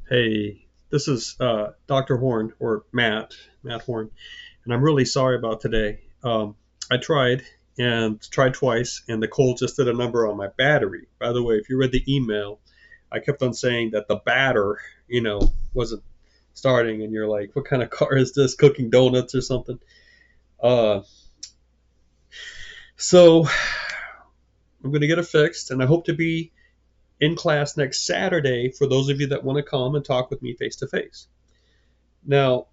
Hey, this is Dr. Horn or Matt Horn, and I'm really sorry about today. I tried twice, and the cold just did a number on my battery. By the way, if you read the email, I kept on saying that the batter, wasn't starting, and you're like, what kind of car is this? Cooking donuts or something? Uh, so I'm going to get it fixed, and I hope to be in class next Saturday for those of you that want to come and talk with me face to face. Now,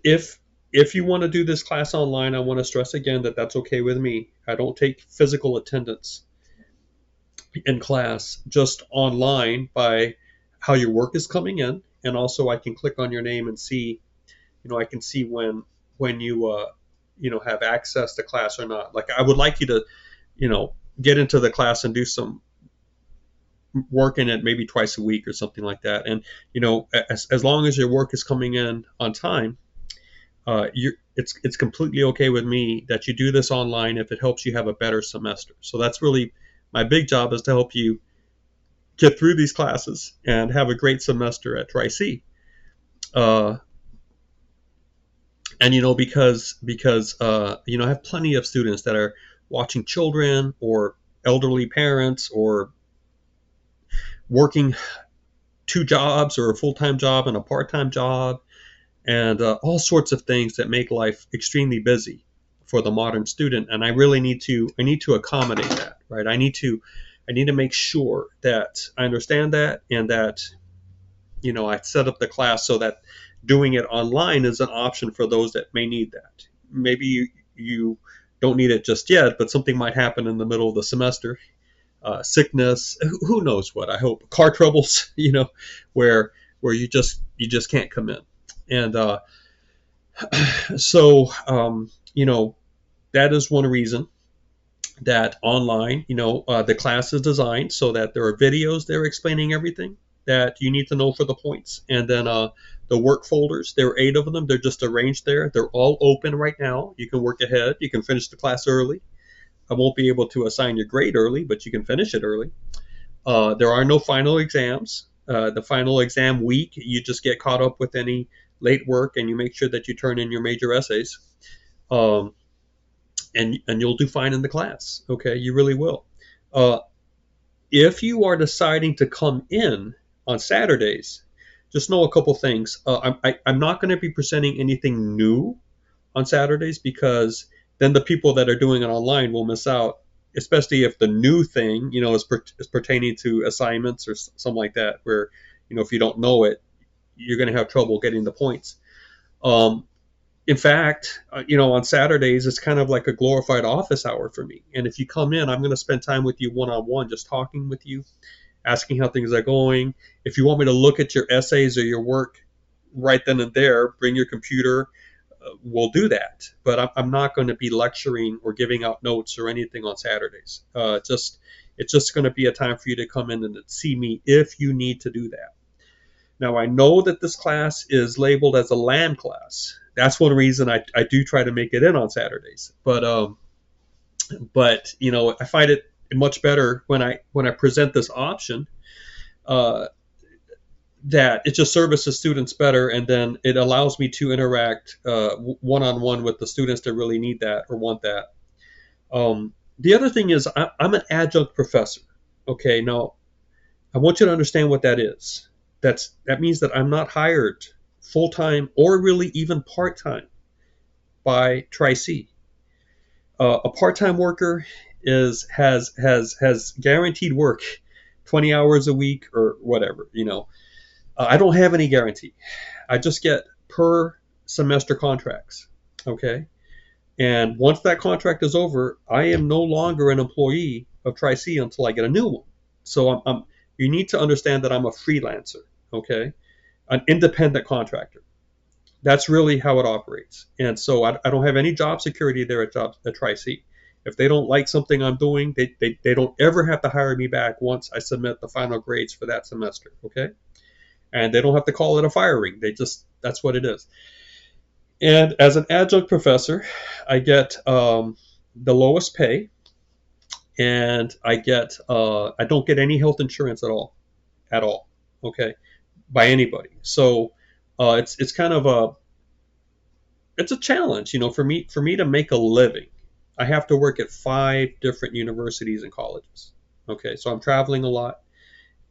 if if you want to do this class online, I want to stress again that that's okay with me. I don't take physical attendance in class, just online by how your work is coming in, and also I can click on your name and see, I can see when you have access to class or not. Like I would like you to, get into the class and do some work in it maybe twice a week or something like that. And as long as your work is coming in on time, it's completely okay with me that you do this online if it helps you have a better semester. So that's really my big job, is to help you get through these classes and have a great semester at Tri-C. Uh, and because I have plenty of students that are watching children or elderly parents or working two jobs or a full-time job and a part-time job, and all sorts of things that make life extremely busy for the modern student. And I need to accommodate that, right? I need to make sure that I understand that, and that I set up the class so that doing it online is an option for those that may need that. Maybe you don't need it just yet, but something might happen in the middle of the semester, sickness, who knows what. I hope car troubles, where you just can't come in. And so that is one reason that online, the class is designed so that there are videos there explaining everything that you need to know for the points. And then the work folders, there are 8 of them. They're just arranged there. They're all open right now. You can work ahead. You can finish the class early. I won't be able to assign your grade early, but you can finish it early. There are no final exams. The final exam week, you just get caught up with any late work, and you make sure that you turn in your major essays. Um, and you'll do fine in the class. Okay, you really will. Uh, if you are deciding to come in on Saturdays, just know a couple things. I'm not going to be presenting anything new on Saturdays, because then the people that are doing it online will miss out, especially if the new thing, is pertaining to assignments or something like that, where, if you don't know it, you're going to have trouble getting the points. Um, in fact, on Saturdays, it's kind of like a glorified office hour for me. And if you come in, I'm going to spend time with you one on one, just talking with you, asking how things are going. If you want me to look at your essays or your work right then and there, bring your computer. We'll do that. But I'm not going to be lecturing or giving out notes or anything on Saturdays. It's just going to be a time for you to come in and see me if you need to do that. Now, I know that this class is labeled as a LAN class. That's one reason I do try to make it in on Saturdays. But I find it much better when I present this option, uh, that it just services students better, and then it allows me to interact one-on-one with the students that really need that or want that. The other thing is, I'm an adjunct professor. Okay, now I want you to understand what that is. That means that I'm not hired full time or really even part time by Tri-C. A part time worker has guaranteed work, 20 hours a week or whatever. I don't have any guarantee. I just get per semester contracts. Okay, and once that contract is over, I am no longer an employee of Tri-C until I get a new one. So you need to understand that I'm a freelancer. Okay, an independent contractor. That's really how it operates. And so I don't have any job security there at Tri-C. If they don't like something I'm doing, they don't ever have to hire me back once I submit the final grades for that semester. Okay, and they don't have to call it a firing. That's what it is. And as an adjunct professor, I get the lowest pay, and I don't get any health insurance at all, at all. okay, by anybody. So it's kind of a challenge, for me to make a living. I have to work at 5 different universities and colleges. Okay, so I'm traveling a lot,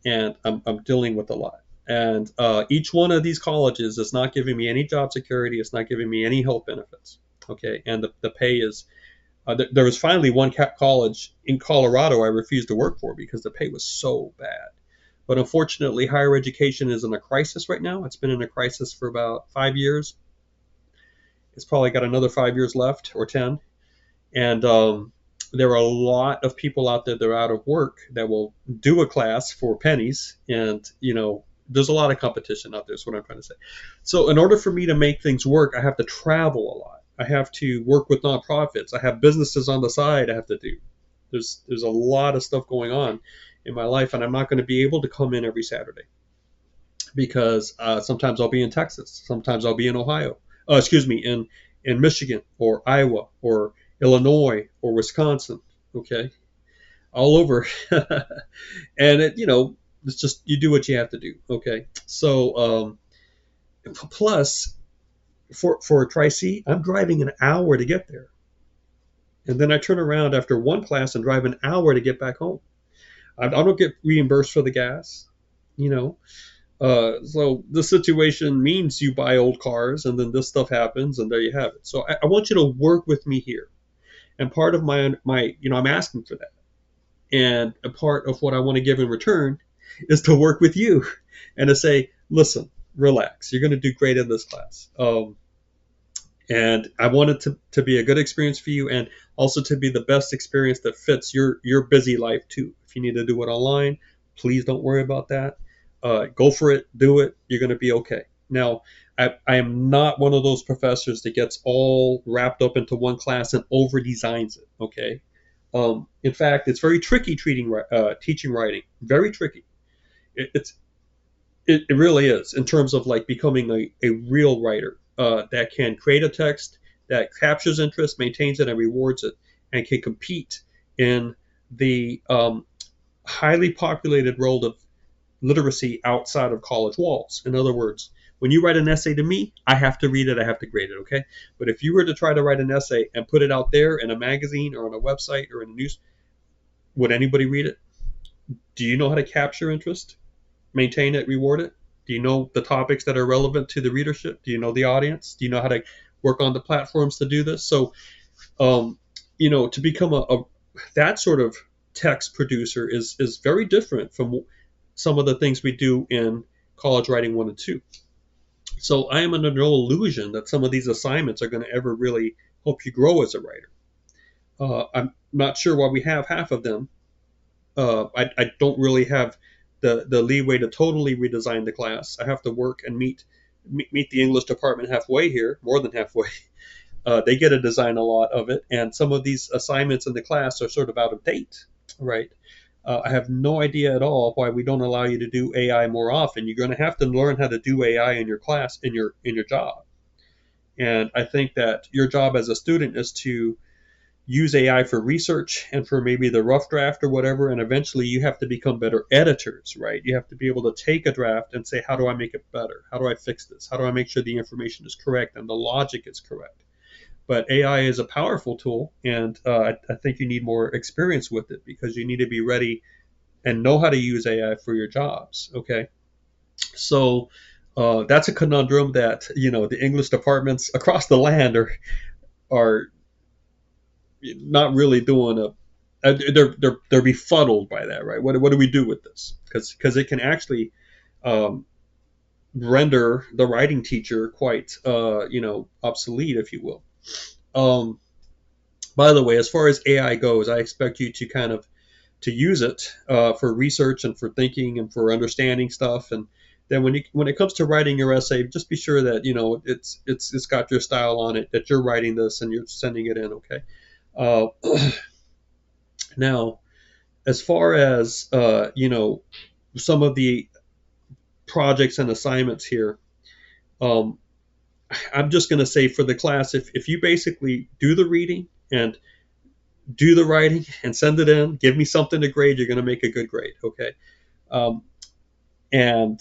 and I'm dealing with a lot. And each one of these colleges is not giving me any job security. It's not giving me any health benefits. Okay, and the pay is. There was finally one college in Colorado I refused to work for because the pay was so bad. But unfortunately, higher education is in a crisis right now. It's been in a crisis for about 5 years. It's probably got another 5 years left, or 10. And there are a lot of people out there that are out of work that will do a class for pennies. And, there's a lot of competition out there, is what I'm trying to say. So in order for me to make things work, I have to travel a lot. I have to work with nonprofits. I have businesses on the side I have to do. There's a lot of stuff going on in my life, and I'm not going to be able to come in every Saturday because sometimes I'll be in Texas, sometimes I'll be in Ohio. Excuse me, in Michigan or Iowa or Illinois or Wisconsin. Okay, all over, and it's just you do what you have to do. Okay, so plus for Tri-C, I'm driving an hour to get there, and then I turn around after one class and drive an hour to get back home. I don't get reimbursed for the gas, you know. So the situation means you buy old cars, and then this stuff happens, and there you have it. So I want you to work with me here, and part of my I'm asking for that, and a part of what I want to give in return is to work with you, and to say, listen, relax, you're going to do great in this class. And I want it to be a good experience for you, and also to be the best experience that fits your busy life too. If you need to do it online, please don't worry about that. Go for it, do it. You're going to be okay. Now, I am not one of those professors that gets all wrapped up into one class and over designs it. Okay. In fact, it's very tricky teaching writing. Very tricky. It really is, in terms of like becoming a real writer that can create a text that captures interest, maintains it, and rewards it, and can compete in the highly populated world of literacy outside of college walls. In other words, when you write an essay to me, I have to read it, I have to grade it, okay? But if you were to try to write an essay and put it out there in a magazine or on a website or in a news, would anybody read it? Do you know how to capture interest, maintain it, reward it? Do you know the topics that are relevant to the readership? Do you know the audience? Do you know how to work on the platforms to do this? So, to become that sort of text producer is very different from some of the things we do in College Writing 1 and 2. So I am under no illusion that some of these assignments are going to ever really help you grow as a writer. I'm not sure why we have half of them. I don't really have the leeway to totally redesign the class. I have to work and meet the English department halfway here, more than halfway. They get to design a lot of it, and some of these assignments in the class are sort of out of date, right? I have no idea at all why we don't allow you to do AI more often. You're going to have to learn how to do AI in your class, in your job. And I think that your job as a student is to use AI for research and for maybe the rough draft or whatever, and eventually you have to become better editors, right? You have to be able to take a draft and say, how do I make it better? How do I fix this? How do I make sure the information is correct and the logic is correct? But AI is a powerful tool, and I think you need more experience with it because you need to be ready and know how to use AI for your jobs. Okay, so that's a conundrum that the English departments across the land are not really doing they're befuddled by that, right? What do we do with this? Because it can actually render the writing teacher quite obsolete, if you will. By the way, as far as AI goes, I expect you to kind of to use it for research and for thinking and for understanding stuff. And then when it comes to writing your essay, just be sure that it's got your style on it, that you're writing this and you're sending it in. Okay. Now, as far as some of the projects and assignments here, I'm just going to say for the class, if you basically do the reading and do the writing and send it in, give me something to grade, you're going to make a good grade. Okay. And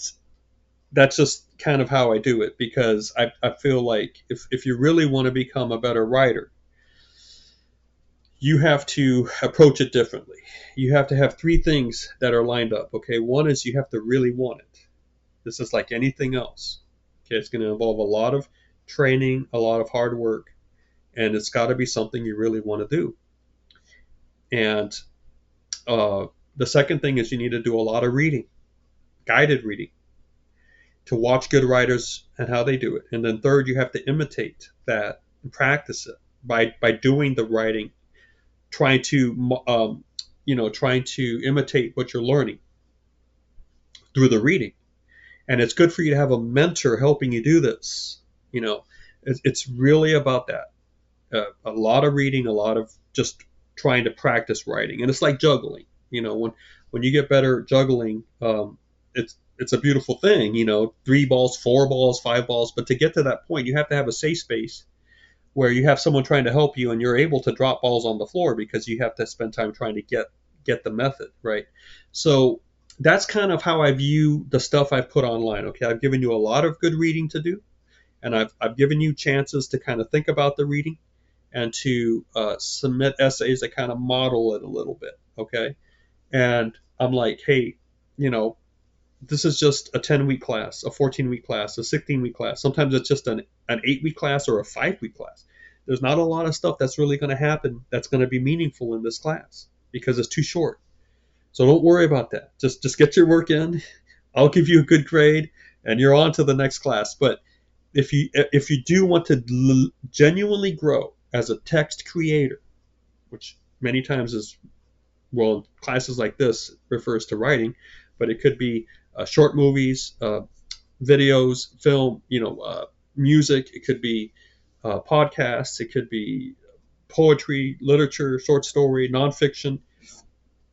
that's just kind of how I do it, because I feel like if you really want to become a better writer, you have to approach it differently. You have to have three things that are lined up. Okay, one is you have to really want it. This is like anything else. Okay, it's going to involve a lot of training, a lot of hard work, and it's got to be something you really want to do. And the second thing is you need to do a lot of reading, guided reading, to watch good writers and how they do it. And then third, you have to imitate that and practice it by doing the writing, trying to trying to imitate what you're learning through the reading. And it's good for you to have a mentor helping you do this. It's really about that. A lot of reading, a lot of just trying to practice writing, and it's like juggling. When you get better at juggling, it's a beautiful thing. 3 balls, 4 balls, 5 balls, but to get to that point, you have to have a safe space where you have someone trying to help you, and you're able to drop balls on the floor because you have to spend time trying to get the method right. So that's kind of how I view the stuff I've put online. Okay, I've given you a lot of good reading to do, and I've given you chances to kind of think about the reading and to submit essays that kind of model it a little bit. Okay, and I'm like, hey, this is just a 10-week class, a 14-week class, a 16-week class. Sometimes it's just an 8-week class or a 5-week class. There's not a lot of stuff that's really going to happen that's going to be meaningful in this class because it's too short. So don't worry about that. Just get your work in. I'll give you a good grade, and you're on to the next class. But if you do want to genuinely grow as a text creator, which many times is, well, classes like this refers to writing, but it could be short movies, videos, film, music. It could be podcasts. It could be poetry, literature, short story, nonfiction,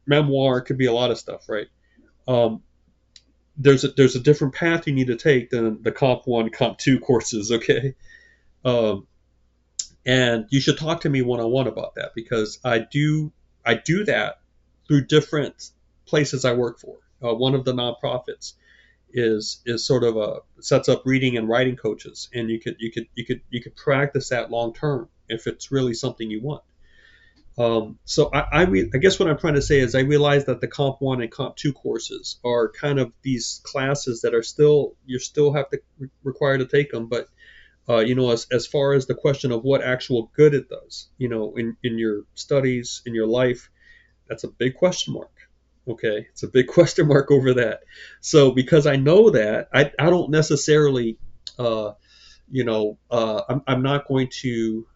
memoir. It could be a lot of stuff, right? There's a different path you need to take than the Comp 1, Comp 2 courses, okay? And you should talk to me one-on-one about that, because I do that through different places I work for. One of the nonprofits is sort of sets up reading and writing coaches, and you could practice that long term if it's really something you want. So I guess what I'm trying to say is I realize that the Comp 1 and Comp 2 courses are kind of these classes that are you still have to require to take them, but as far as the question of what actual good it does, in your studies, in your life, that's a big question mark. Okay, it's a big question mark over that. So because I know that, I don't necessarily, I'm not going to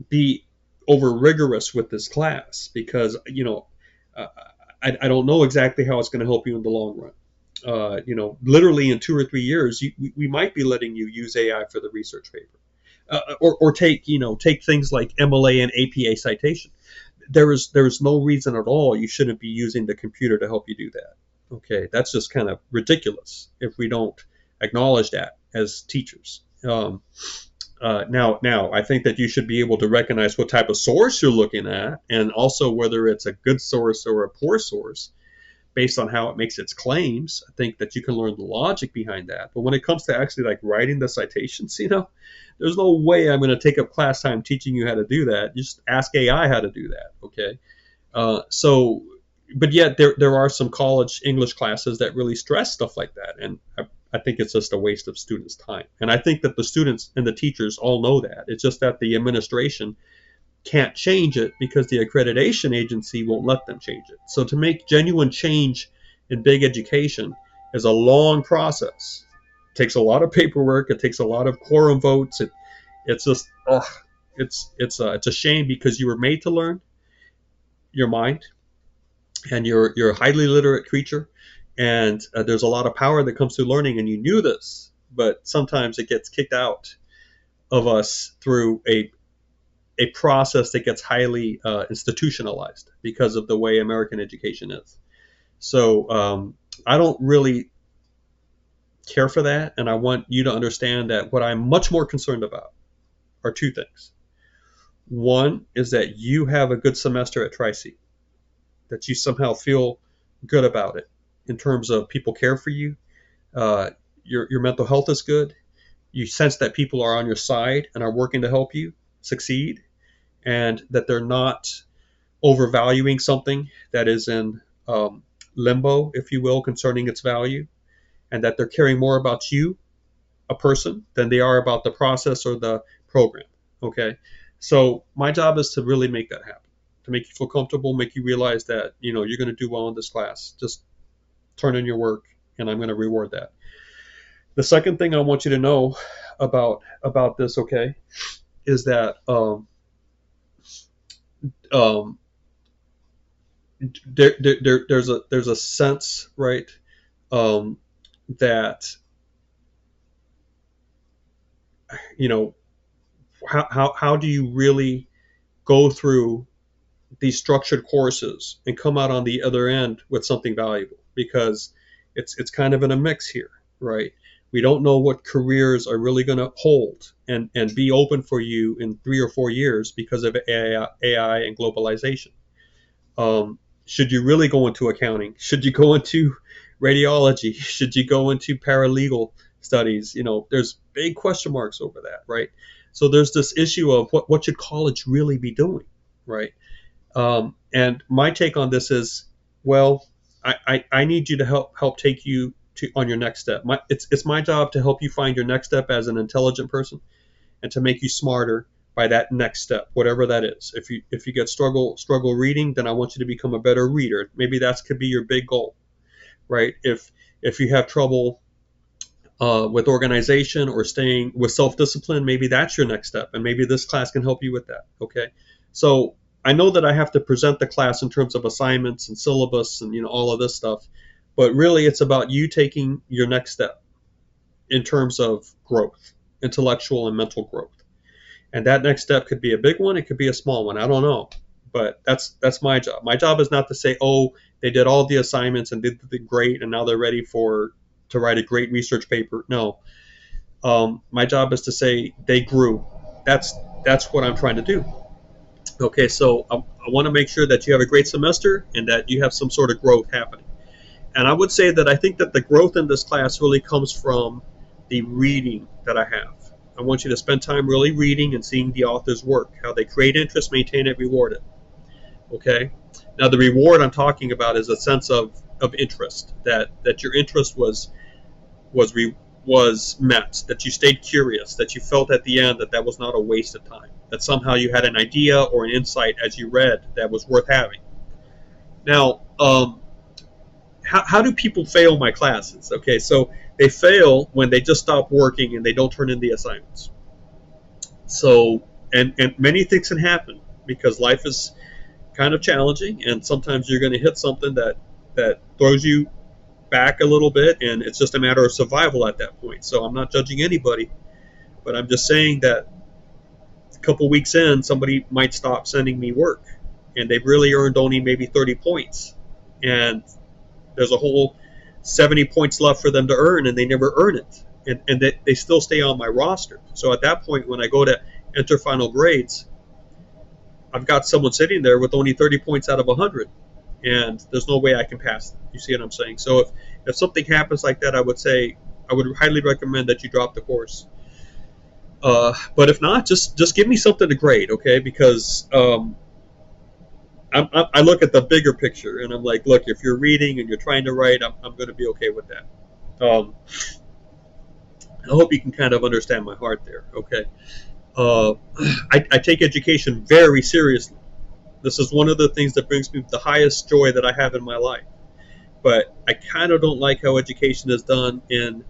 be over rigorous with this class, because I don't know exactly how it's going to help you in the long run. Literally in 2 or 3 years, we might be letting you use AI for the research paper, or take things like MLA and APA citation. There's no reason at all you shouldn't be using the computer to help you do that. Okay, that's just kind of ridiculous if we don't acknowledge that as teachers. Now, I think that you should be able to recognize what type of source you're looking at, and also whether it's a good source or a poor source based on how it makes its claims. I think that you can learn the logic behind that. But when it comes to actually like writing the citations, there's no way I'm going to take up class time teaching you how to do that. You just ask AI how to do that, okay? But yet there are some college English classes that really stress stuff like that, and I think it's just a waste of students' time. And I think that the students and the teachers all know that. It's just that the administration can't change it because the accreditation agency won't let them change it. So to make genuine change in big education is a long process. It takes a lot of paperwork. It takes a lot of quorum votes. It's just, it's a shame, because you were made to learn your mind, and you're a highly literate creature, and there's a lot of power that comes through learning, and you knew this, but sometimes it gets kicked out of us through a process that gets highly institutionalized because of the way American education is. So I don't really care for that, and I want you to understand that what I'm much more concerned about are 2 things. One is that you have a good semester at Tri-C, that you somehow feel good about it, in terms of people care for you. Your mental health is good. You sense that people are on your side and are working to help you succeed, and that they're not overvaluing something that is in limbo, if you will, concerning its value, and that they're caring more about you, a person, than they are about the process or the program. Okay, so my job is to really make that happen, to make you feel comfortable, make you realize that you're going to do well in this class. Just turn in your work, and I'm going to reward that. The second thing I want you to know about this, okay, is that there's a sense, right, that how do you really go through these structured courses and come out on the other end with something valuable? Because it's kind of in a mix here, right? We don't know what careers are really going to hold and be open for you in 3 or 4 years because of AI and globalization. Should you really go into accounting? Should you go into radiology? Should you go into paralegal studies? There's big question marks over that, right? So there's this issue of what should college really be doing, right? And my take on this is, well, I need you to help take you on your next step. It's my job to help you find your next step as an intelligent person, and to make you smarter by that next step, whatever that is. If you get struggle reading, then I want you to become a better reader. Maybe that could be your big goal, right? If you have trouble with organization or staying with self-discipline, maybe that's your next step, and maybe this class can help you with that. Okay, so I know that I have to present the class in terms of assignments and syllabus and all of this stuff, but really it's about you taking your next step in terms of growth, intellectual and mental growth. And that next step could be a big one, it could be a small one, I don't know. But that's my job. My job is not to say, oh, they did all the assignments and did great and now they're ready to write a great research paper. No. My job is to say they grew. That's what I'm trying to do. Okay, so I want to make sure that you have a great semester and that you have some sort of growth happening. And I would say that I think that the growth in this class really comes from the reading that I have. I want you to spend time really reading and seeing the author's work, how they create interest, maintain it, reward it. Okay? Now the reward I'm talking about is a sense of interest, that your interest was met, that you stayed curious, that you felt at the end that was not a waste of time, that somehow you had an idea or an insight as you read that was worth having. Now, how do people fail my classes? Okay, so they fail when they just stop working and they don't turn in the assignments. So, and many things can happen because life is kind of challenging, and sometimes you're going to hit something that throws you back a little bit, and it's just a matter of survival at that point. So I'm not judging anybody, but I'm just saying that a couple weeks in, somebody might stop sending me work, and they've really earned only maybe 30 points, and there's a whole 70 points left for them to earn, and they never earn it, and they still stay on my roster. So at that point, when I go to enter final grades, I've got someone sitting there with only 30 points out of 100, and there's no way I can pass them. You see what I'm saying? So if something happens like that, I would highly recommend that you drop the course. But if not, just give me something to grade, okay? Because I look at the bigger picture, and I'm like, look, if you're reading and you're trying to write, I'm going to be okay with that. I hope you can kind of understand my heart there, okay? I take education very seriously. This is one of the things that brings me the highest joy that I have in my life. But I kind of don't like how education is done in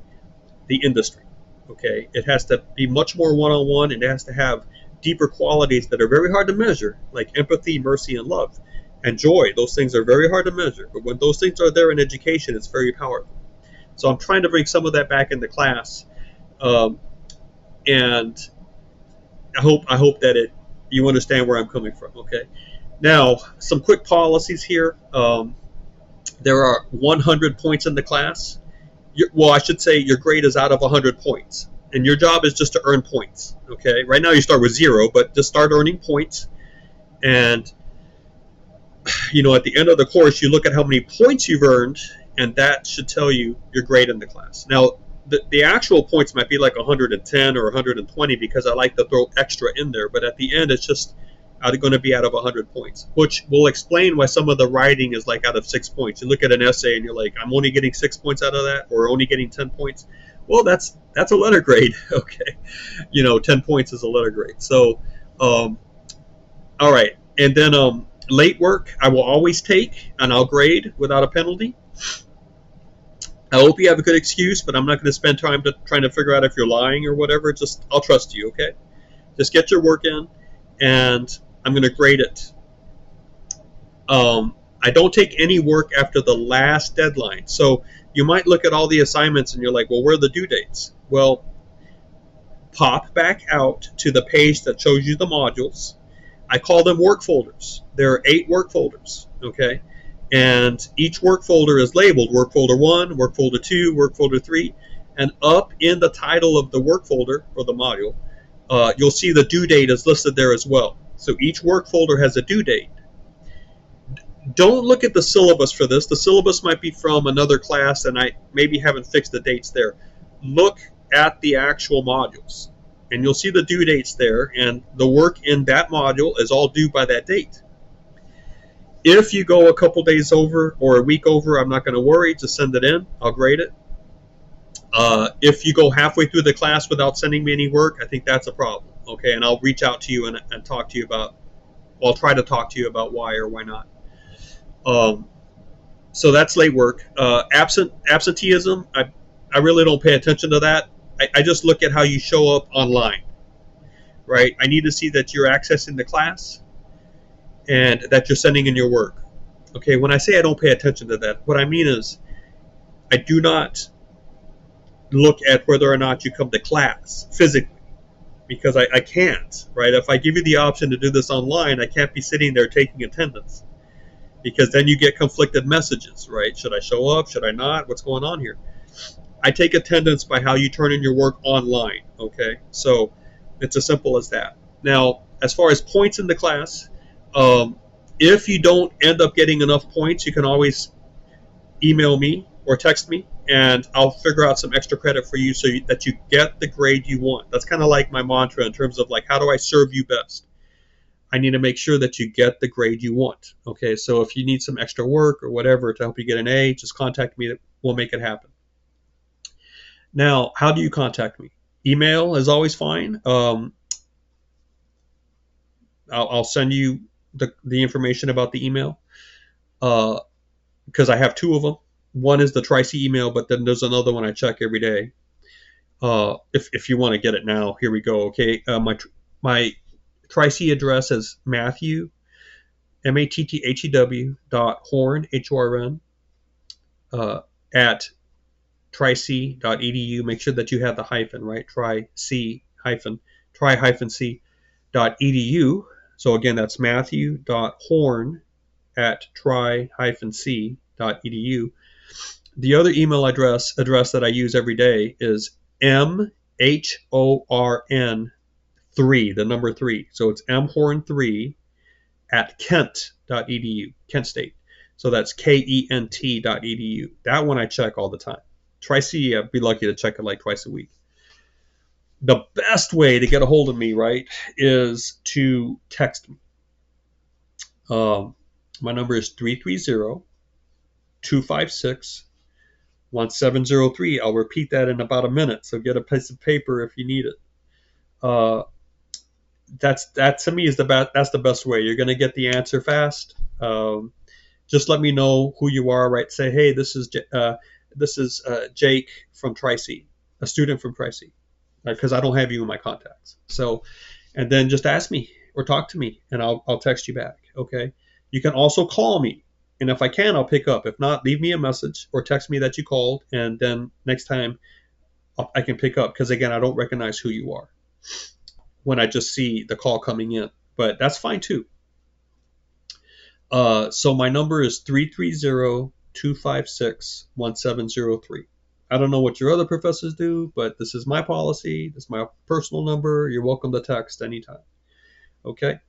the industry, okay? It has to be much more one-on-one, and it has to have deeper qualities that are very hard to measure, like empathy, mercy, and love, and joy. Those things are very hard to measure, but when those things are there in education, it's very powerful. So I'm trying to bring some of that back into class, and I hope that you understand where I'm coming from. Okay. Now, some quick policies here. There are 100 points in the class. I should say your grade is out of 100 points. And your job is just to earn points, okay? Right now you start with 0, but just start earning points. And, at the end of the course, you look at how many points you've earned, and that should tell you your grade in the class. Now, the actual points might be like 110 or 120 because I like to throw extra in there, but at the end, it's just going to be out of 100 points, which will explain why some of the writing is like out of 6 points. You look at an essay and you're like, I'm only getting 6 points out of that, or only getting 10 points. Well, that's a letter grade. Okay, 10 points is a letter grade. So, all right, and then late work I will always take and I'll grade without a penalty. I hope you have a good excuse, but I'm not going to spend time trying to figure out if you're lying or whatever. Just I'll trust you, okay? Just get your work in, and I'm going to grade it. I don't take any work after the last deadline. So you might look at all the assignments and you're like, well, where are the due dates? Well, pop back out to the page that shows you the modules. I call them work folders. There are 8 work folders, okay? And each work folder is labeled work folder 1, work folder 2, work folder 3, and up in the title of the work folder or the module, you'll see the due date is listed there as well. So each work folder has a due date. Don't look at the syllabus for this. The syllabus might be from another class and I maybe haven't fixed the dates there. Look at the actual modules and you'll see the due dates there, and the work in that module is all due by that date. If you go a couple days over or a week over, I'm not going to worry. Just send it in. I'll grade it. If you go halfway through the class without sending me any work, I think that's a problem. Okay, and I'll reach out to you and talk to you about, well, I'll try to talk to you about why or why not. So that's late work. Absenteeism, I really don't pay attention to that. I just look at how you show up online, right? I need to see that you're accessing the class and that you're sending in your work. Okay, when I say I don't pay attention to that, what I mean is I do not look at whether or not you come to class physically, because I can't, right? If I give you the option to do this online, I can't be sitting there taking attendance, because then you get conflicted messages, right? Should I show up? Should I not? What's going on here? I take attendance by how you turn in your work online, okay? So it's as simple as that. Now, as far as points in the class, if you don't end up getting enough points, you can always email me or text me, and I'll figure out some extra credit for you so that you get the grade you want. That's kind of like my mantra in terms of like, how do I serve you best? I need to make sure that you get the grade you want. Okay, so if you need some extra work or whatever to help you get an A, just contact me. We'll make it happen. Now, how do you contact me? Email is always fine. I'll send you the information about the email because I have 2 of them. One is the Tri-C email, but then there's another one I check every day. If you want to get it now, here we go. Okay, my Tri-C address is Matthew, MATTHEW.Horn, HORN, at tric.edu. Make sure that you have the hyphen, right? tri-c.edu. So again, that's Matthew.Horn at tri-c.edu. The other email address that I use every day is MHORN3, the number 3. So it's mhorn3 at kent.edu, Kent State. So that's KENT.edu. That one I check all the time. Tri-C, I'd be lucky to check it like twice a week. The best way to get a hold of me, right, is to text me. My number is 330-256-1703. I'll repeat that in about a minute, so get a piece of paper if you need it. That to me is that's the best way. You're going to get the answer fast. Just let me know who you are, right? Say, hey, this is Jake from Tri-C, a student from Tri-C, because I don't have you in my contacts. So, and then just ask me or talk to me, and I'll text you back. Okay. You can also call me, and if I can, I'll pick up. If not, leave me a message or text me that you called, and then next time I can pick up, because again, I don't recognize who you are when I just see the call coming in, but that's fine too. So my number is 330-256-1703. I don't know what your other professors do, but this is my policy. This is my personal number. You're welcome to text anytime. Okay.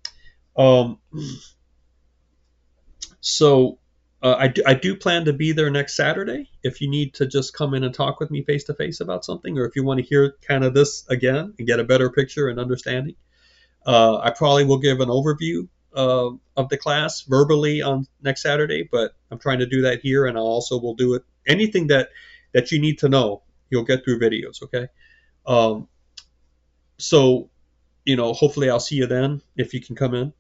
So I do plan to be there next Saturday. If you need to just come in and talk with me face to face about something, or if you want to hear kind of this again and get a better picture and understanding, I probably will give an overview of the class verbally on next Saturday. But I'm trying to do that here, and I also will do it. Anything that you need to know, you'll get through videos. Okay. Um, so hopefully I'll see you then if you can come in.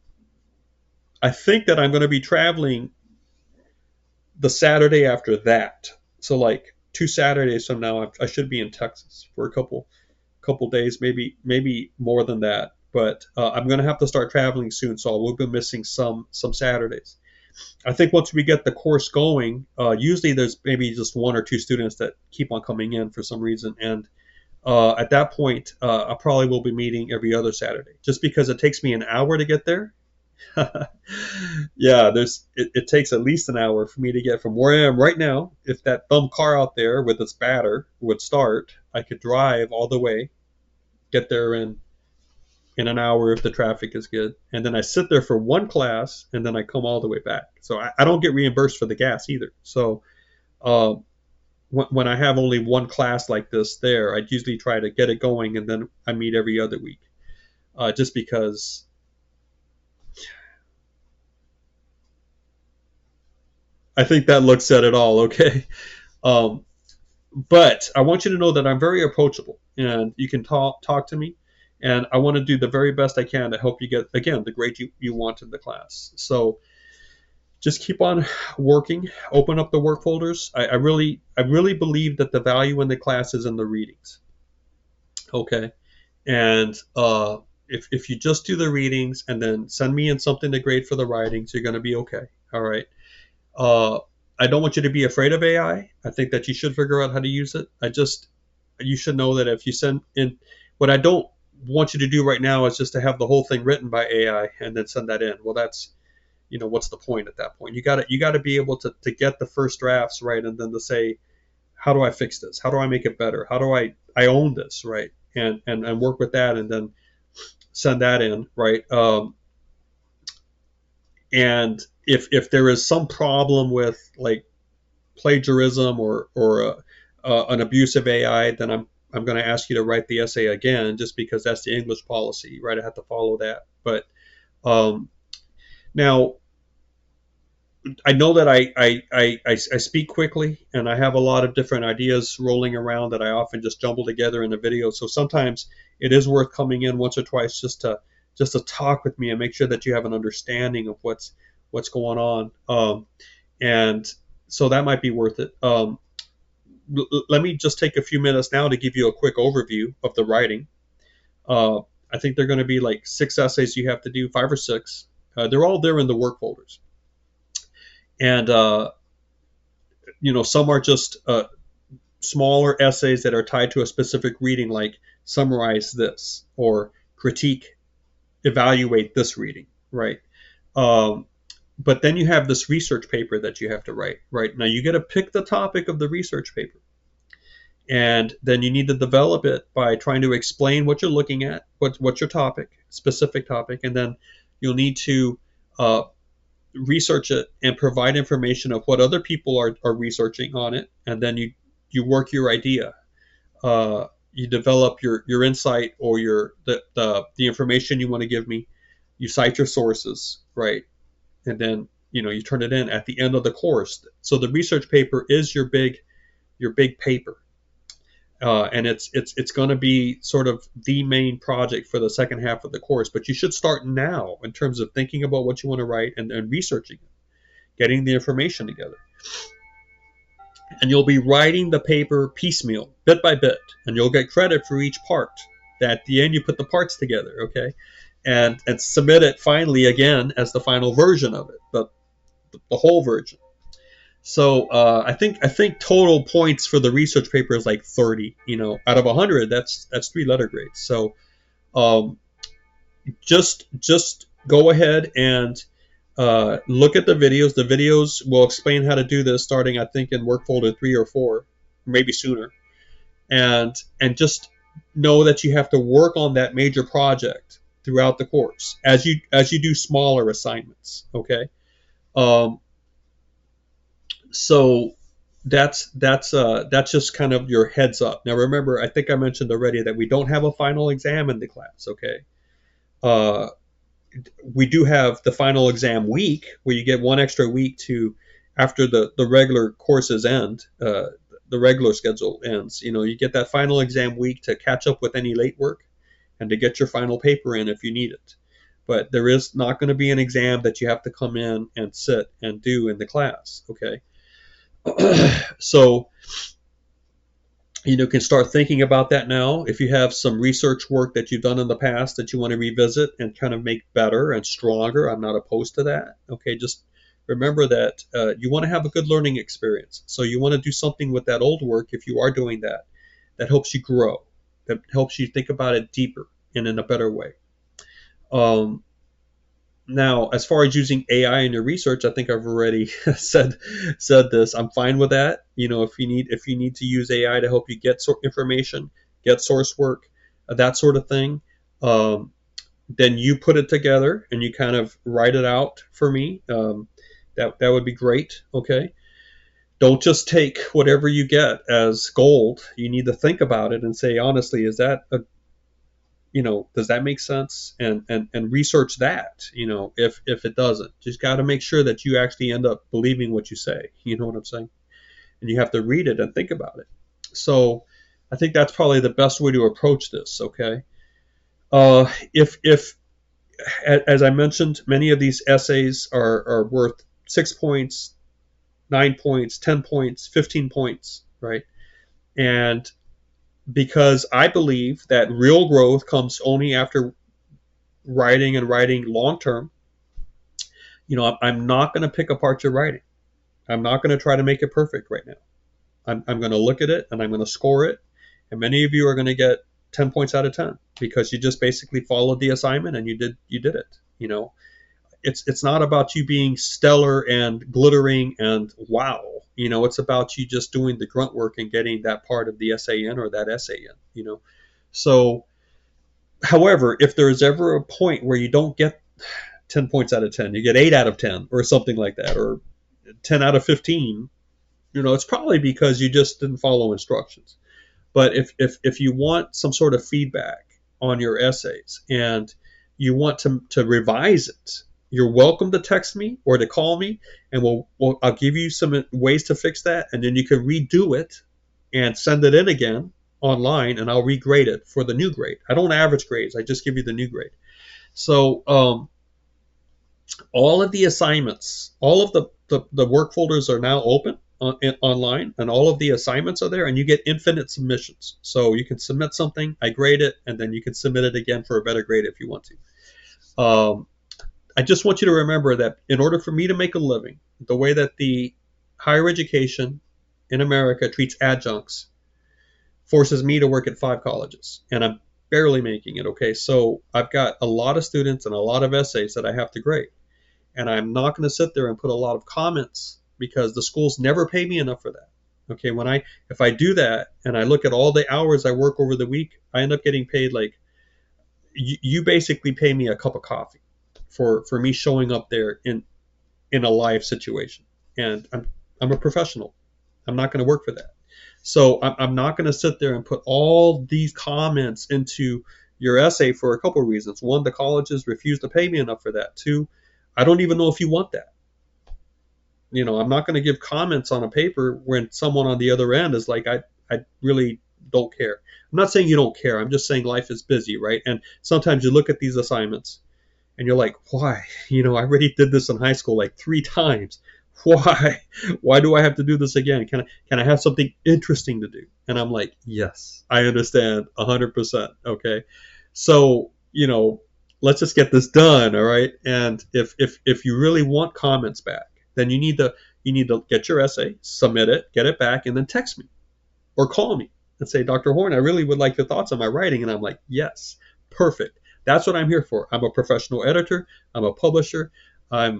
I think that I'm going to be traveling the Saturday after that. So like 2 Saturdays from now, I should be in Texas for a couple days, maybe more than that. But I'm going to have to start traveling soon, so I will be missing some Saturdays. I think once we get the course going, usually there's maybe just one or two students that keep on coming in for some reason, and at that point, I probably will be meeting every other Saturday, just because it takes me an hour to get there. Yeah, it takes at least an hour for me to get from where I am right now. If that dumb car out there with its batter would start, I could drive all the way, get there in an hour if the traffic is good, and then I sit there for one class, and then I come all the way back. So I don't get reimbursed for the gas either. So uh, when I have only one class like this there, I usually try to get it going, and then I meet every other week, just because I think that looks at it all. Okay. Um, but I want you to know that I'm very approachable, and you can talk to me, and I want to do the very best I can to help you get again the grade you want in the class. So just keep on working. Open up the work folders. I really believe that the value in the class is in the readings. Okay, and if you just do the readings and then send me in something to grade for the writings, you're going to be okay. All right. Uh, I don't want you to be afraid of AI. I think that you should figure out how to use it. You should know that if you send in, what I don't want you to do right now is just to have the whole thing written by AI and then send that in. Well, that's, what's the point at that point? You got to be able to get the first drafts right, and then to say, how do I fix this? How do I make it better? How do I own this, right? And work with that, and then send that in, right? And if there is some problem with like plagiarism or an abusive AI, then I'm going to ask you to write the essay again, just because that's the English policy, right? I have to follow that. But um, now I know that I speak quickly, and I have a lot of different ideas rolling around that I often just jumble together in a video. So sometimes it is worth coming in once or twice just to talk with me and make sure that you have an understanding of what's going on. And so that might be worth it. Let me just take a few minutes now to give you a quick overview of the writing. Uh, I think they're going to be like 6 essays you have to do, 5 or 6. They're all there in the work folders. And, some are just smaller essays that are tied to a specific reading, like summarize this or critique, evaluate this reading, right? Um, but then you have this research paper that you have to write, right? Now you get to pick the topic of the research paper, and then you need to develop it by trying to explain what you're looking at, what's your topic, specific topic, and then you'll need to uh, research it and provide information of what other people are researching on it, and then you work your idea. You develop your insight or the information you want to give me. You cite your sources, right? And then you turn it in at the end of the course. So the research paper is your big paper, and it's going to be sort of the main project for the second half of the course. But you should start now in terms of thinking about what you want to write and researching it, getting the information together. And you'll be writing the paper piecemeal, bit by bit, and you'll get credit for each part. At the end, you put the parts together, okay, and submit it finally again as the final version of it, the whole version. So I think total points for the research paper is like 30. Out of 100, that's 3 letter grades. So um, just go ahead and look at the videos. The videos will explain how to do this, starting I think in work folder 3 or 4, maybe sooner. And just know that you have to work on that major project throughout the course as you do smaller assignments. Okay. Um, So that's just kind of your heads up. Now remember, I think I mentioned already that we don't have a final exam in the class. Okay, uh, we do have the final exam week where you get one extra week to after the regular courses end. The regular schedule ends. You know, you get that final exam week to catch up with any late work and to get your final paper in if you need it. But there is not going to be an exam that you have to come in and sit and do in the class. Okay. So, you know, can start thinking about that now. If you have some research work that you've done in the past that you want to revisit and kind of make better and stronger, I'm not opposed to that. Okay, just remember that you want to have a good learning experience. So you want to do something with that old work if you are doing that, that helps you grow, that helps you think about it deeper and in a better way. Um, Now, as far as using AI in your research, I think I've already said this. I'm fine with that. You know, if you need to use AI to help you get information, get source work, that sort of thing, um, then you put it together and you kind of write it out for me. That would be great. Okay. Don't just take whatever you get as gold. You need to think about it and say honestly, is that a does that make sense, and research that. If it doesn't, just got to make sure that you actually end up believing what you say. You know what I'm saying? And you have to read it and think about it. So I think that's probably the best way to approach this. Okay. If As I mentioned, many of these essays are worth 6 points, 9 points, 10 points, 15 points, right? And because I believe that real growth comes only after writing and writing long term. I'm not going to pick apart your writing. I'm not going to try to make it perfect right now. I'm going to look at it and I'm going to score it. And many of you are going to get 10 points out of 10 because you just basically followed the assignment and you did it. It's not about you being stellar and glittering and wow. It's about you just doing the grunt work and getting that part of the essay in or that essay in. So, however, if there's ever a point where you don't get 10 points out of 10, you get 8 out of 10 or something like that, or 10 out of 15, it's probably because you just didn't follow instructions. But if you want some sort of feedback on your essays and you want to revise it, you're welcome to text me or to call me, and I'll give you some ways to fix that, and then you can redo it and send it in again online, and I'll regrade it for the new grade. I don't average grades; I just give you the new grade. So all of the assignments, all of the work folders are now open online, and all of the assignments are there, and you get infinite submissions. So you can submit something, I grade it, and then you can submit it again for a better grade if you want to. I just want you to remember that in order for me to make a living, the way that the higher education in America treats adjuncts forces me to work at 5 colleges, and I'm barely making it. Okay, so I've got a lot of students and a lot of essays that I have to grade, and I'm not going to sit there and put a lot of comments because the schools never pay me enough for that. Okay, if I do that and I look at all the hours I work over the week, I end up getting paid like you basically pay me a cup of coffee for me showing up there in a live situation, and I'm a professional. I'm not going to work for that. So I'm not going to sit there and put all these comments into your essay for a couple of reasons. One, the colleges refuse to pay me enough for that. Two, I don't even know if you want that. I'm not going to give comments on a paper when someone on the other end is like, I really don't care. I'm not saying you don't care. I'm just saying life is busy, right? And sometimes you look at these assignments and you're like, why? I already did this in high school like 3 times. Why? Why do I have to do this again? Can I have something interesting to do? And I'm like, yes, I understand 100%. Okay. So, let's just get this done. All right. And if you really want comments back, then you need to get your essay, submit it, get it back, and then text me or call me and say, Dr. Horn, I really would like your thoughts on my writing. And I'm like, yes, perfect. That's what I'm here for. I'm a professional editor. I'm a publisher. I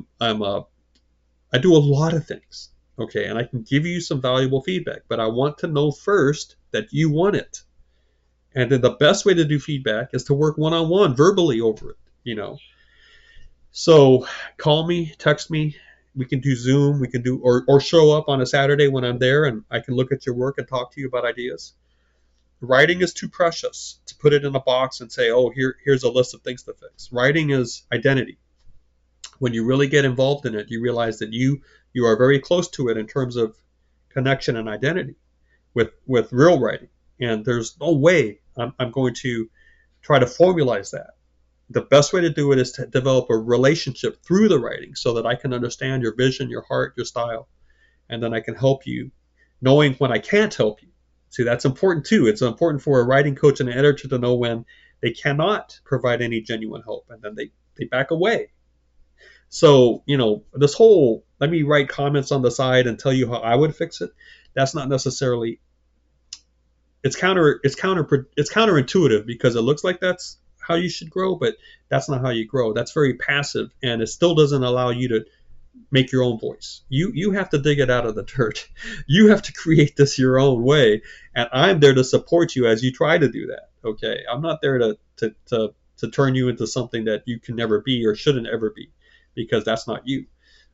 do a lot of things. Okay, and I can give you some valuable feedback, but I want to know first that you want it. And then the best way to do feedback is to work one-on-one verbally over it. So call me, text me, we can do Zoom, we can do or show up on a Saturday when I'm there and I can look at your work and talk to you about ideas. Writing is too precious to put it in a box and say, oh, here's a list of things to fix. Writing is identity. When you really get involved in it, you realize that you are very close to it in terms of connection and identity with real writing. And there's no way I'm going to try to formalize that. The best way to do it is to develop a relationship through the writing so that I can understand your vision, your heart, your style, and then I can help you, knowing when I can't help you. See, that's important too. It's important for a writing coach and an editor to know when they cannot provide any genuine help, and then they back away. So, this whole let me write comments on the side and tell you how I would fix it, that's not necessarily, it's counterintuitive because it looks like that's how you should grow, but that's not how you grow. That's very passive, and it still doesn't allow you to make your own voice. You have to dig it out of the dirt. You have to create this your own way, and I'm there to support you as you try to do that. Okay, I'm not there to turn you into something that you can never be or shouldn't ever be, because that's not you.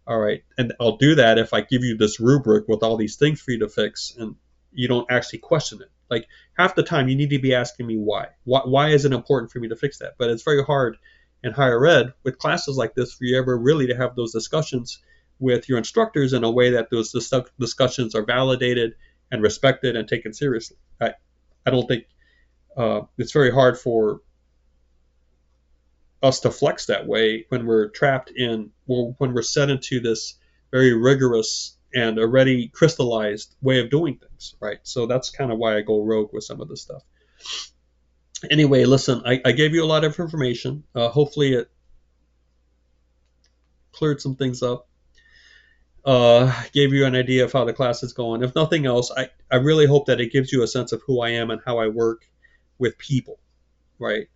All right, and I'll do that if I give you this rubric with all these things for you to fix, and you don't actually question it. Like half the time, you need to be asking me why. Why is it important for me to fix that? But it's very hard in higher ed with classes like this for you ever really to have those discussions with your instructors in a way that those discussions are validated and respected and taken seriously. I don't think it's very hard for us to flex that way when we're trapped in, when we're set into this very rigorous and already crystallized way of doing things, right? So that's kind of why I go rogue with some of this stuff. Anyway, listen, I gave you a lot of information. Hopefully it cleared some things up. Gave you an idea of how the class is going. If nothing else, I really hope that it gives you a sense of who I am and how I work with people, right?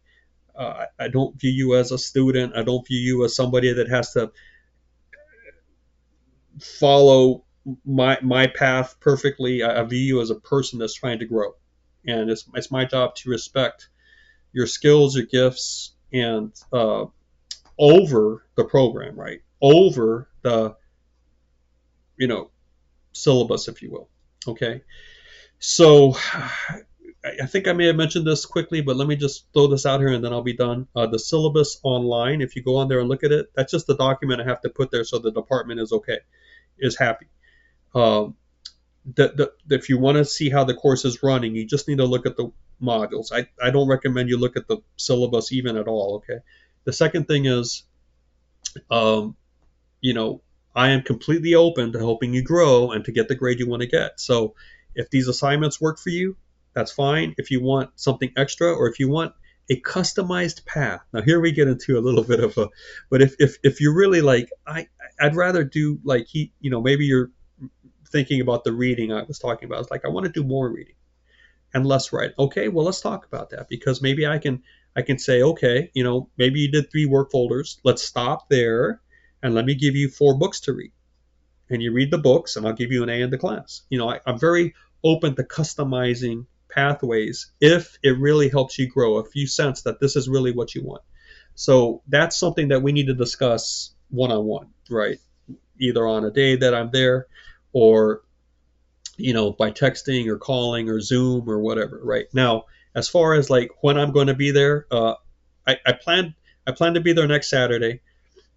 I don't view you as a student. I don't view you as somebody that has to follow my path perfectly. I view you as a person that's trying to grow, and it's my job to respect your skills, your gifts, and over the program, right? Over the syllabus, if you will. Okay, so I think I may have mentioned this quickly, but let me just throw this out here and then I'll be done. The syllabus online, if you go on there and look at it, that's just the document I have to put there so the department is happy. If you want to see how the course is running, you just need to look at the modules. I don't recommend you look at the syllabus even at all, okay? The second thing is, I am completely open to helping you grow and to get the grade you want to get. So if these assignments work for you, that's fine. If you want something extra or if you want a customized path. Now here we get into a little bit of a, but if you're really like, I'd rather do like, maybe you're thinking about the reading I was talking about. It's like, I want to do more reading and less writing. Okay, well, let's talk about that, because maybe I can say, okay, maybe you did 3 work folders. Let's stop there and let me give you 4 books to read. And you read the books and I'll give you an A in the class. I'm very open to customizing pathways if it really helps you grow, if you sense that this is really what you want. So that's something that we need to discuss one-on-one, right? Either on a day that I'm there or, by texting or calling or Zoom or whatever, right? Now, as far as like when I'm going to be there, I plan to be there next Saturday.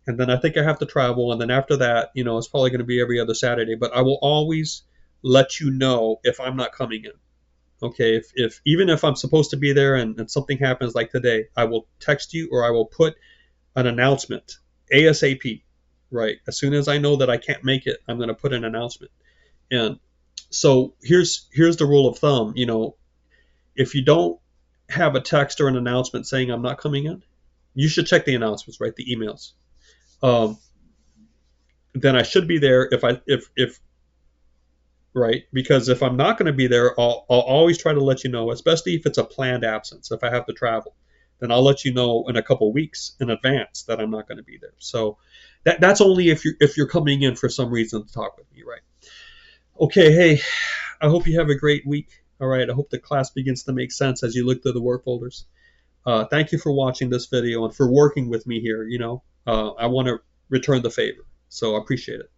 And then I think I have to travel. And then after that, it's probably going to be every other Saturday. But I will always let you know if I'm not coming in. Okay, if even if I'm supposed to be there and something happens like today, I will text you or I will put an announcement ASAP, right? As soon as I know that I can't make it, I'm going to put an announcement. And so here's the rule of thumb. If you don't have a text or an announcement saying I'm not coming in, you should check the announcements, right? The emails. Then I should be there if right? Because if I'm not going to be there, I'll always try to let you know, especially if it's a planned absence. If I have to travel, then I'll let you know in a couple of weeks in advance that I'm not going to be there. So that's only if you're coming in for some reason to talk with me, right? Okay, hey, I hope you have a great week. All right, I hope the class begins to make sense as you look through the work folders. Thank you for watching this video and for working with me here. I want to return the favor, so I appreciate it.